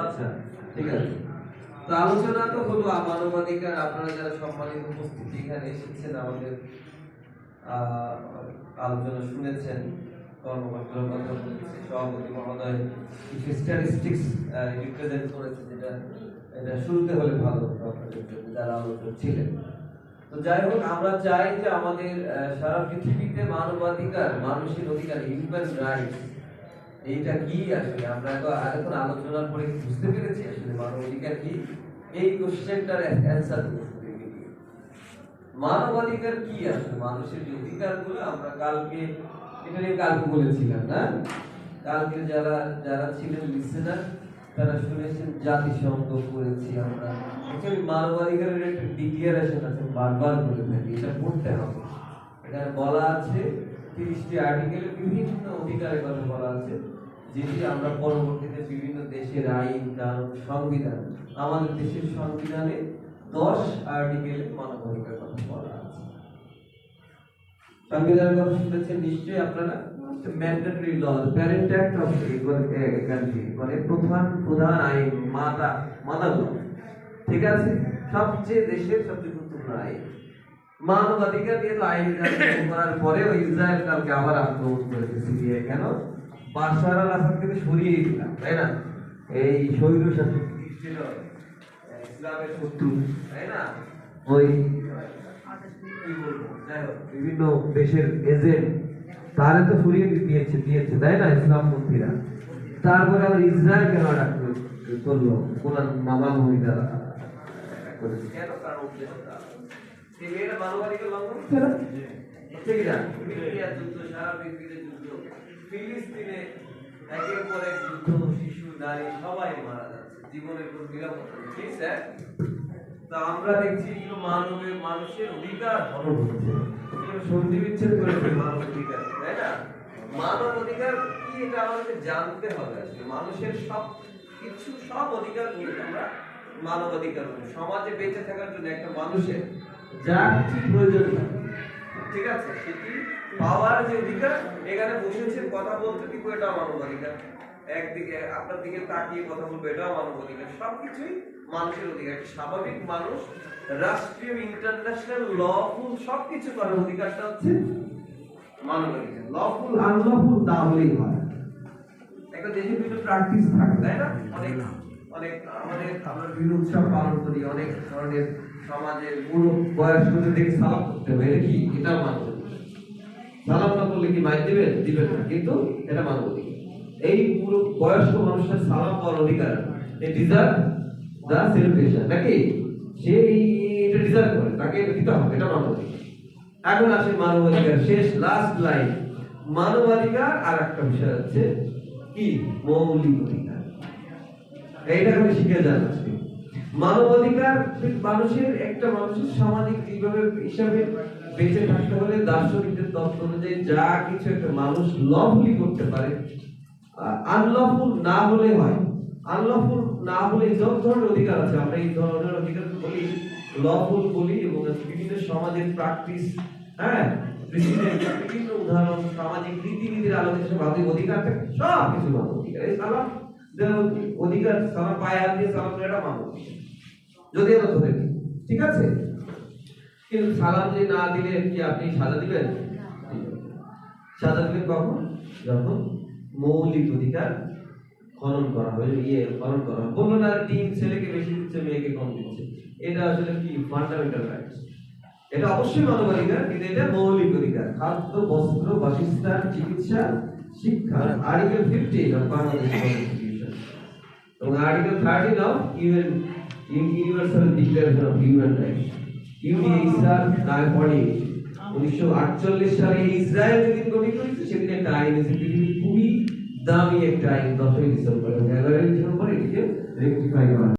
আচ্ছা, ঠিক আছে। তো আলোচনা তো হলো মানবাধিকার। আপনারা যারা সম্মানিত উপস্থিতি এখানে এসেছেন, আমাদের আলোচনা শুনেছেন, কর্মকর্তারা কথা বলেছে, সভাপতি মহোদয় কিছু স্ট্যাটিস্টিক্স রিপ্রেজেন্ট করেছে, যেটা এটা শুনতে হলে ভালো হতো আপনাদের জন্য যারা আলোচনা ছিলেন। তো যাই হোক, আমরা চাই যে আমাদের সারা পৃথিবীতে মানবাধিকার, মানুষের অধিকার, হিউম্যান রাইটস, এইটা কি আসলে আমরা তো এখন আলোচনার পরে বুঝতে পেরেছি আসলে মানবাধিকার কি। এই কোশ্চেনটার অ্যান্সার করতে হবে। মানবাধিকার কি আসলে, মানুষের যে অধিকারগুলো আমরা কালকে এটা নিয়ে কালকে বলেছিলাম না, কালকে যারা যারা ছিলেন লিসেনার তারা শুনেছেন জাতিসংঘ করেছি আমরা। অ্যাকচুয়ালি মানবাধিকারের একটা ডিক্লারেশন আছে, বারবার বলে থাকি, এটা পড়তে হবে। এখানে বলা আছে 30টি আর্টিকেলে বিভিন্ন অধিকারের কথা বলা আছে, যেটি আমরা পরবর্তীতে বিভিন্ন দেশের আইন, কানুন, সংবিধান, আমাদের দেশের সংবিধানে 10 আর্টিকেলে মানবাধিকার কথা বলা আছে। সংবিধানের কথা শুনেছেন নিশ্চয়ই আপনারা। Mandatory law, parent act of country, মানে প্রধান আইন, মাদার ল, ঠিক আছে, সবচেয়ে দেশের সবচেয়ে গুরুত্বপূর্ণ আইন। মানবাধিকার নিয়ে তো আইন করার পরে ওই ইসরায়েল কালকে আবার আক্রমণ করেছে সিরিয়া। কেন? বাশার আল আসাদকে সরিয়ে দিলাম, তাই না? এই শহীদ শাসক ছিল ইসলামের শত্রু, তাই না? ওই বিভিন্ন দেশের এজেন্ট তারা তো সরিয়ে দিয়েছে, তাই না, ইসলামপন্থীরা। তারপরে আবার ইসরায়েল কেন অ্যাটাক করলো? কোরআন মামাল ভূমিকা করেছে কেন? কারণ উদ্দেশ্যটা এই মেয়েরা মানবাধিকার লঙ্ঘন করছে না, ঠিক না? সিরিয়ার যুদ্ধ, সারা পৃথিবীতে যুদ্ধ, ফিলিস্তিনে একের পর এক যুদ্ধ, শিশু, নারী সবাই মারা যাচ্ছে, জীবনের কোনো নিরাপত্তা নেই, ঠিক স্যার? তা আমরা দেখছি মানুষের অধিকার হরণ হচ্ছে, সন্ধি বিচ্ছেদ করেছে মানব অধিকার, তাই না? মানব অধিকার কি এটা আমাদের জানতে হবে আসলে। মানুষের সব অধিকার নিয়ে আমরা মানব অধিকার, সমাজে বেঁচে থাকার জন্য একটা মানুষের যা কিছু প্রয়োজন, ঠিক আছে, সেটি পাওয়ার যে অধিকার, এখানে বসেছেন কথা বলতে দিব, এটা মানব অধিকার। একদিকে আপনার দিকে তাকিয়ে কথা বলবো, এটাও মানব অধিকার। সবকিছুই মানুষের অধিকার। স্বাভাবিক মানুষ, রাষ্ট্রীয়, ইন্টারন্যাশনাল, লফুল সবকিছু করার অধিকারটা হচ্ছে মানব অধিকার। লফুল আনলফুল না হলেই হয়। একটা দেশে বিভিন্ন প্র্যাকটিস থাকে, তাই না? অনেক আমরা বিভিন্ন উৎসব পালন করি, অনেক ধরনের সমাজের পুরো বয়স্কদের দেখে সালাম করতে হবে, এটা কি? এটা মানব অধিকার। সালাম না করলে কি মাইন দিবেন না, কিন্তু এটা মানব অধিকার। এই পুরো বয়স্ক মানুষের সালাম পাওয়ার অধিকার, এই ডিজার্ভ দা সেলিব্রেশন, নাকি? সে এটা ডিজার্ভ করে, তাকে এটা দিতে হবে, এটা মানবাধিকার। এখন আসে মানবাধিকার, শেষ লাস্ট লাইন। মানবাধিকার আর একটা বিষয় হচ্ছে কি? মৌলিক অধিকার। এইটা আমি শিখে যাচ্ছি। মানবাধিকার মানুষের সামাজিক হিসাবে বেঁচে থাকতে হলে দার্শনিকদের তত্ত্ব অনুযায়ী যা কিছু একটা মানুষ লফুলি করতে পারে, আনলফুল না হলে হয়। আনলফুল না হলে যত ধরনের অধিকার আছে, আমরা এই ধরনের অধিকার বলি, লফুল বলি, এবং বিভিন্ন সমাজের প্র্যাকটিস, হ্যাঁ, বিভিন্ন উদাহরণ, সামাজিক রীতিনীতির আলোকে বাধ্যিক অধিকার থাকে, সব কিছু মানব অধিকার। এই সালাম অধিকার, সালাম পায়ে হাত দিয়ে সালাম করাটা মানব অধিকার, যদি আমরা ধরে নিই, ঠিক আছে? কিন্তু সালাম যদি না দিলে কি আপনি সাজা দিবেন? সাজা দিবেন কখন? যখন মৌলিক অধিকার খনন করা হয়, খনন করা হয়। বললো না, টিম ছেলেকে বেশি দিচ্ছে, মেয়েকে কম দিচ্ছে, এটা আসলে কি? Fundamental rights. এটা অবশ্যই মানবাধিকার, কিন্তু এটা মৌলিক অধিকার। খাদ্য, বস্ত্র, বাসস্থান, চিকিৎসা, শিক্ষা, আর্টিকেল 15 অফ বাংলাদেশ কনস্টিটিউশন এবং article 13 of universal declaration of human rights, UDHR 1948 সালে ইসরায়েল যেদিন গঠিত হয়েছে, সেদিন একটা আইন এসে পৃথিবীর খুবই দামি একটা আইন, 10ই ডিসেম্বর, 11ই ডিসেম্বর এটিকে রেকটিফাই করা।